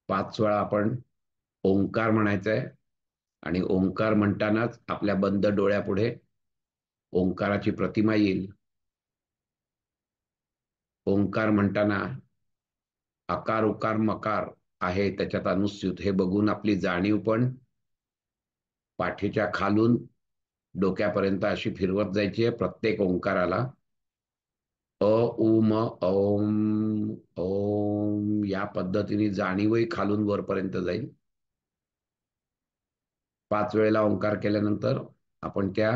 5 वेळा आपण ओंकार म्हणायचा आहे आणि ओंकार म्हणतानाच आपल्या बंद डोळ्यापुढे ओंकाराची प्रतिमा येईल. ओंकार म्हणताना आकार उकार मकार आहे त्याच्यात अनुस्यूत हे बघून आपली जाणीव पण पाठीच्या खालून डोक्यापर्यंत अशी फिरवत जायची आहे प्रत्येक ओंकाराला. अ उ म ओम ओम या पद्धतीने जाणीवही खालून वरपर्यंत जाईल. 5 वेळेला ओंकार केल्यानंतर आपण त्या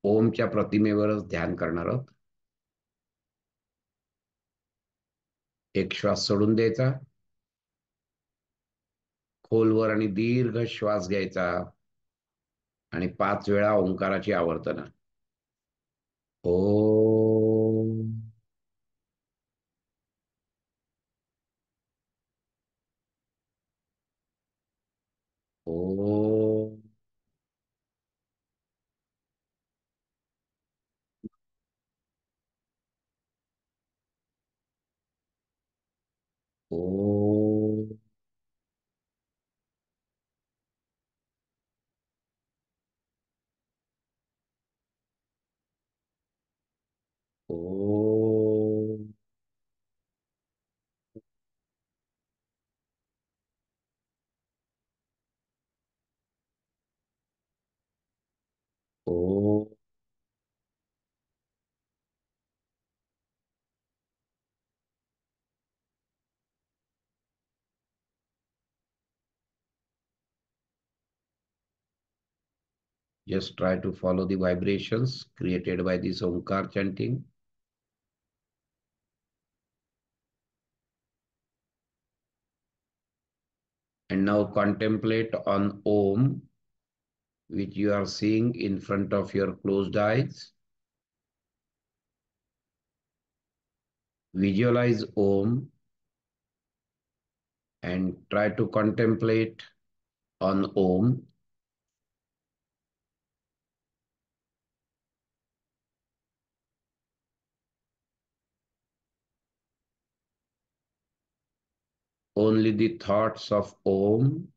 ओमच्या प्रतिमेवरच ध्यान करणार आहोत. एक श्वास सोडून द्यायचा, खोलवर आणि दीर्घ श्वास घ्यायचा आणि 5 वेळा ओंकाराची आवर्तनं. Om Om Om Om Om Just try to follow the vibrations created by this Omkar chanting. And now contemplate on Om, which you are seeing in front of your closed eyes. Visualize Om and try to contemplate on Om. Only the thoughts of Om.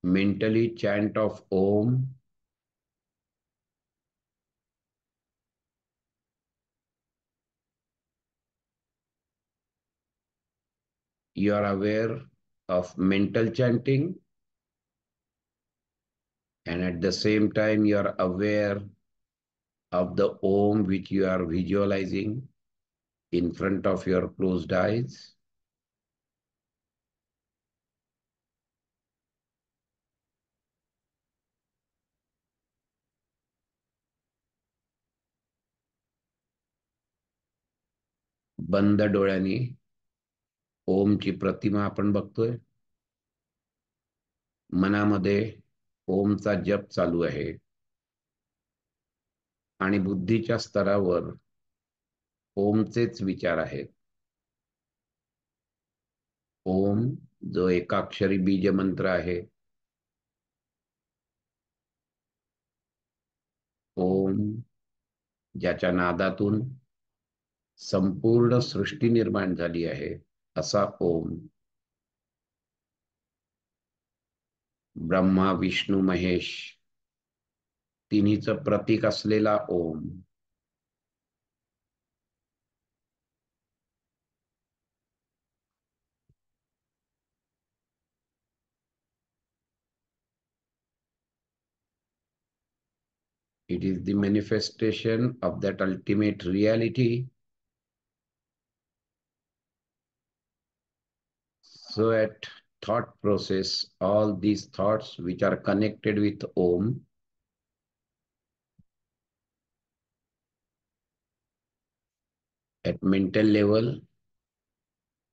Mentally chant of Om. You are aware of mental chanting, and at the same time you are aware of the Om which you are visualizing in front of your closed eyes. बंद डोळ्यांनी ओमची प्रतिमा आपण बघतोय. मनामध्ये ओमचा जप चालू आहे आणि बुद्धीच्या स्तरावर ओमचेच विचार आहेत. ओम जो एकाक्षरी बीज मंत्र आहे. ओम ज्याच्या नादातून संपूर्ण सृष्टी निर्माण झाली आहे असा ओम. ब्रह्मा विष्णू महेश तिन्हीचं प्रतीक असलेला ओम. It is the manifestation of that ultimate reality. So at thought process, all these thoughts which are connected with Om, at mental level,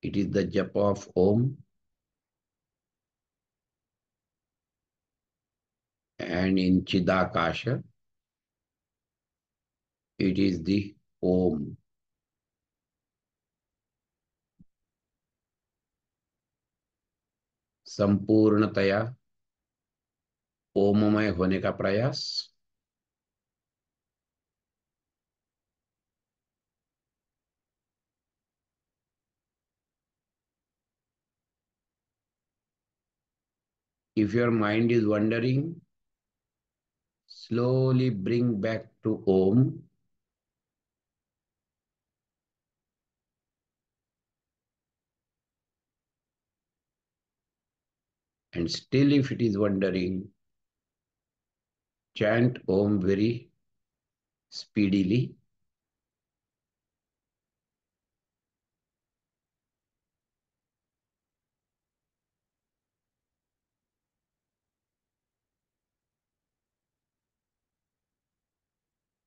it is the japa of Om, and in Chidakasha, it is the Om. संपूर्णतया ओममय होने का प्रयास. if your mind is wandering, slowly bring back to Om. And still if it is wandering, chant Om very speedily.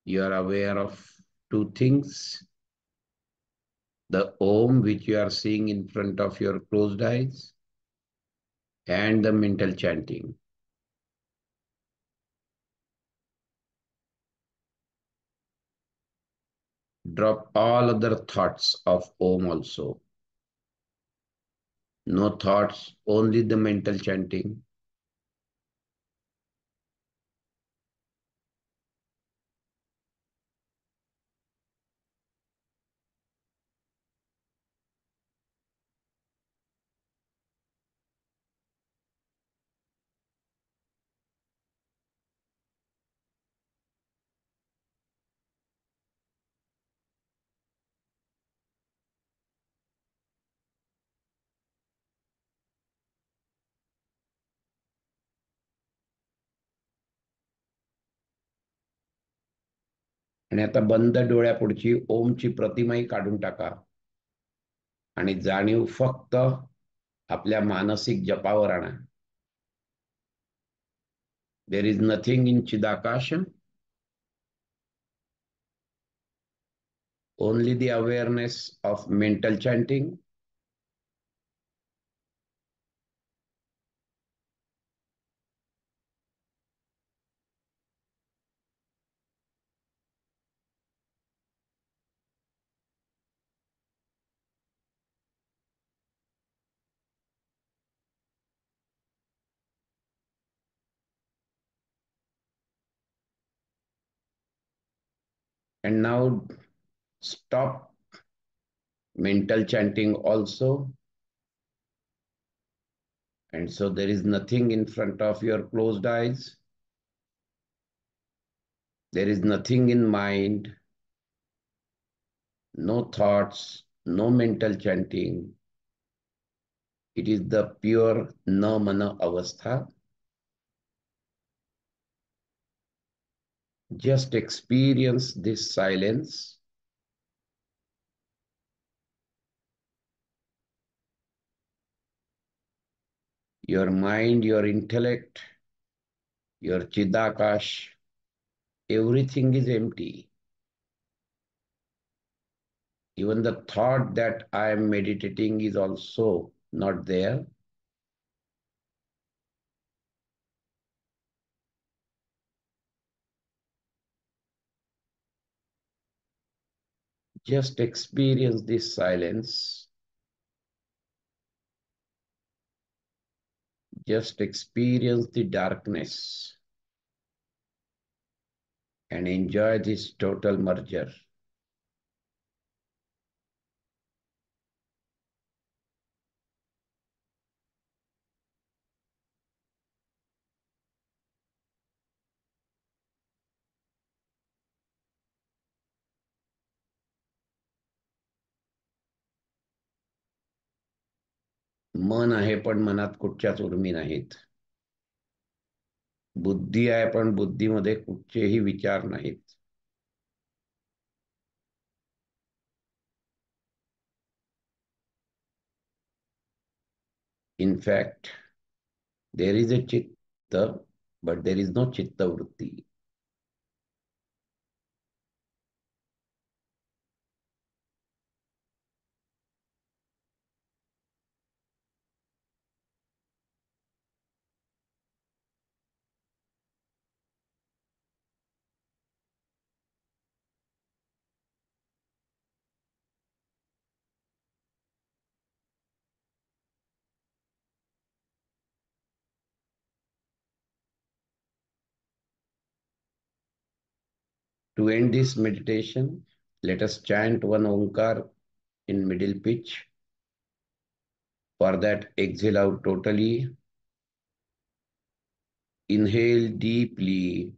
You are aware of two things. The Om which you are seeing in front of your closed eyes and the mental chanting. Drop all other thoughts of Om also. No thoughts, only the mental chanting. आणि आता बंद डोळ्यापुढची ओमची प्रतिमाही काढून टाका आणि जाणीव फक्त आपल्या मानसिक जपावर आणा. There is nothing in chidakash, only the awareness of mental chanting. And now stop mental chanting also. And so there is nothing in front of your closed eyes. There is nothing in mind, no thoughts, no mental chanting. It is the pure na mana avastha. Just experience this silence. Your mind, your intellect, your chidakash, everything is empty. Even the thought that I am meditating is also not there. Just experience this silence. Just experience the darkness and enjoy this total merger. मन आहे पण मनात कुठच्याच उर्मी नाहीत. बुद्धी आहे पण बुद्धीमध्ये कुठचेही विचार नाहीत. In fact, there is a chitta, but there is no chitta vritti. To end this meditation, let us chant one Omkar in middle pitch. For that, exhale out totally. Inhale deeply.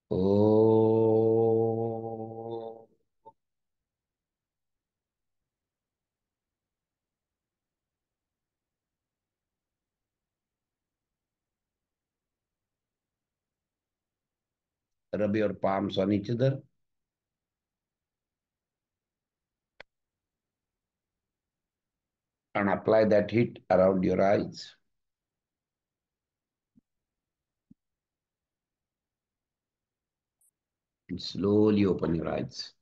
Oh. Rub your palms on each other and apply that heat around your eyes. And slowly open your eyes.